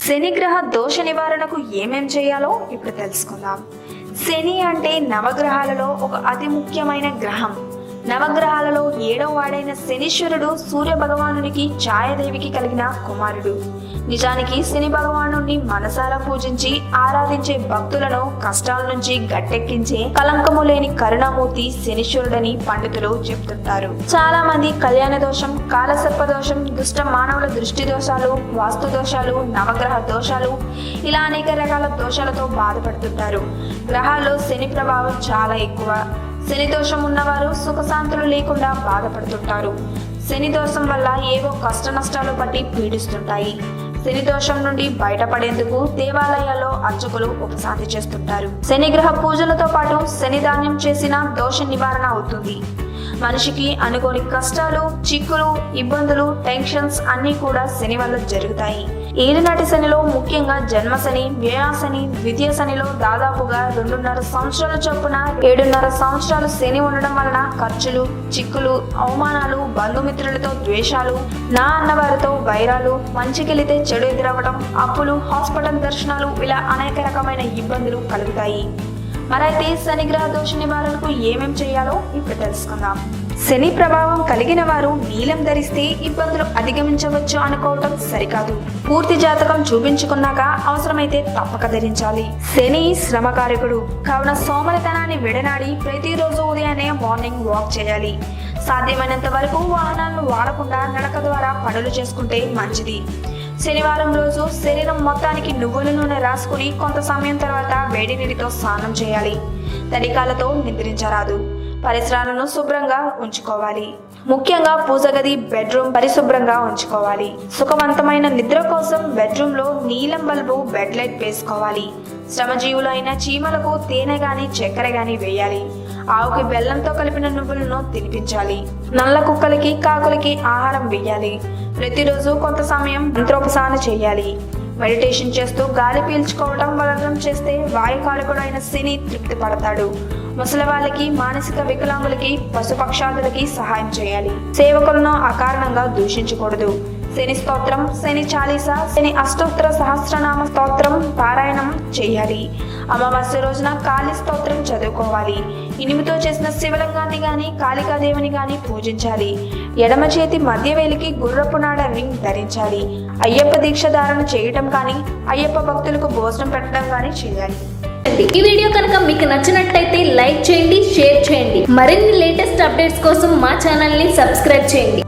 శనిగ్రహ దోష నివారణకు ఏమేం చేయాలో ఇప్పుడు తెలుసుకుందాం. శని అంటే నవగ్రహాలలో ఒక అతి ముఖ్యమైన గ్రహం. నవగ్రహాలలో 7వ వాడైన శనీశ్వరుడు సూర్య భగవానునికి ఛాయాదేవికి కలిగిన కుమారుడు. నిజానికి శని భగవానుడిని మనసారా పూజించి ఆరాధించే భక్తులను కష్టాల నుంచి గట్టెక్కించే కలంకము లేని కరుణామూర్తి శనీశ్వరుడని పండితులు చెప్తుంటారు. చాలా మంది కళ్యాణ దోషం, కాలసర్ప దోషం, దుష్ట మానవుల దృష్టి దోషాలు, వాస్తు దోషాలు, నవగ్రహ దోషాలు ఇలా అనేక రకాల దోషాలతో బాధపడుతుంటారు. గ్రహాల్లో శని ప్రభావం చాలా ఎక్కువ. శని దోషం ఉన్నవారు సుఖశాంతులు లేకుండా బాధపడుతుంటారు. శని దోషం వల్ల ఏవో కష్ట నష్టాలు పట్టి పీడిస్తుంటాయి. శని దోషం నుండి బయటపడేందుకు దేవాలయాల్లో అర్చకులు ఉపశాంతి చేస్తుంటారు. శని గ్రహ పూజలతో పాటు శని ధాన్యం చేసిన దోష నివారణ అవుతుంది. మనిషికి అనుకోని కష్టాలు, చిక్కులు, ఇబ్బందులు, టెన్షన్స్ అన్నీ కూడా శని వల్ల జరుగుతాయి. ఏలినాటి శనిలో ముఖ్యంగా జన్మశని, వ్యయాశని, ద్వితీయ శనిలో దాదాపుగా 2.5 సంవత్సరాల చొప్పున 7.5 సంవత్సరాలు శని ఉండడం వలన ఖర్చులు, చిక్కులు, అవమానాలు, బంధుమిత్రులతో ద్వేషాలు, నా అన్నవారితో వైరాలు, మంచికెళితే చెడు ఎదురవ్వడం, అప్పులు, హాస్పిటల్ దర్శనాలు ఇలా అనేక రకమైన ఇబ్బందులు కలుగుతాయి. మరైతే శనిగ్రహ దోష నివారణకు ఏమేం చేయాలో ఇప్పుడు తెలుసుకుందాం. శని ప్రభావం కలిగిన వారు నీలం ధరిస్తే ఇబ్బందులు అధిగమించవచ్చు అనుకోవటం సరికాదు. పూర్తి జాతకం చూపించుకున్నాక అవసరమైతే తప్పక ధరించాలి. శని శ్రమకారకుడు కావున సోమరితనాన్ని విడనాడి ప్రతిరోజు ఉదయాన్నే మార్నింగ్ వాక్ చేయాలి. సాధ్యమైనంత వరకు వాహనాలను వాడకుండా నడక ద్వారా పనులు చేసుకుంటే మంచిది. శనివారం రోజు శరీరం మొత్తానికి నువ్వుల నూనె రాసుకుని కొంత సమయం తర్వాత వేడి నీటితో స్నానం చేయాలి. తడికాలతో నిద్రించరాదు. పరిసరాలను శుభ్రంగా ఉంచుకోవాలి. ముఖ్యంగా పూజ గది, బెడ్రూమ్ పరిశుభ్రంగా ఉంచుకోవాలి. సుఖవంతమైన నిద్ర కోసం బెడ్రూమ్ లో నీలం బల్బు, బెడ్ లైట్ వేసుకోవాలి. శ్రమజీవులు అయిన చీమలకు తేనె గాని చక్కెర గాని వేయాలి. ఆవుకి బెల్లంతో కలిపిన నువ్వులను తినిపించాలి. నల్ల కుక్కలకి, కాకులకి ఆహారం వేయాలి. ప్రతిరోజు కొంత సమయం మంత్రోపసారణ చేయాలి. మెడిటేషన్ చేస్తూ గాలి పీల్చుకోవడం వలన చేస్తే వాయుకారకుడు అయిన శని తృప్తి పడతాడు. ముసలి వాళ్ళకి, మానసిక వికలాంగులకి, పశుపక్షాదులకి సహాయం చేయాలి. సేవకులను అకారణంగా దూషించకూడదు. శని స్తోత్రం, శని చాలీసా, శని అష్టోత్తర సహస్రనామ స్తోత్రం పారాయణం చేయాలి. అమావాస్య రోజున కాళీ స్తోత్రం చదువుకోవాలి. ఇనుముతో చేసిన శివలింగాన్ని గాని, కాళికాదేవిని గాని పూజించాలి. ఎడమ చేతి మధ్య వేలికి గుర్రపు నాడ రింగ్ ధరించాలి. అయ్యప్ప దీక్ష ధారణ చేయటం కానీ, అయ్యప్ప భక్తులకు భోజనం పెట్టడం కానీ చేయాలి. ఈ వీడియో కనుక మీకు నచ్చినట్లయితే లైక్ చేయండి, షేర్ చేయండి. మరిన్ని లేటెస్ట్ అప్డేట్స్ కోసం మా ఛానల్ ని సబ్స్క్రైబ్ చేయండి.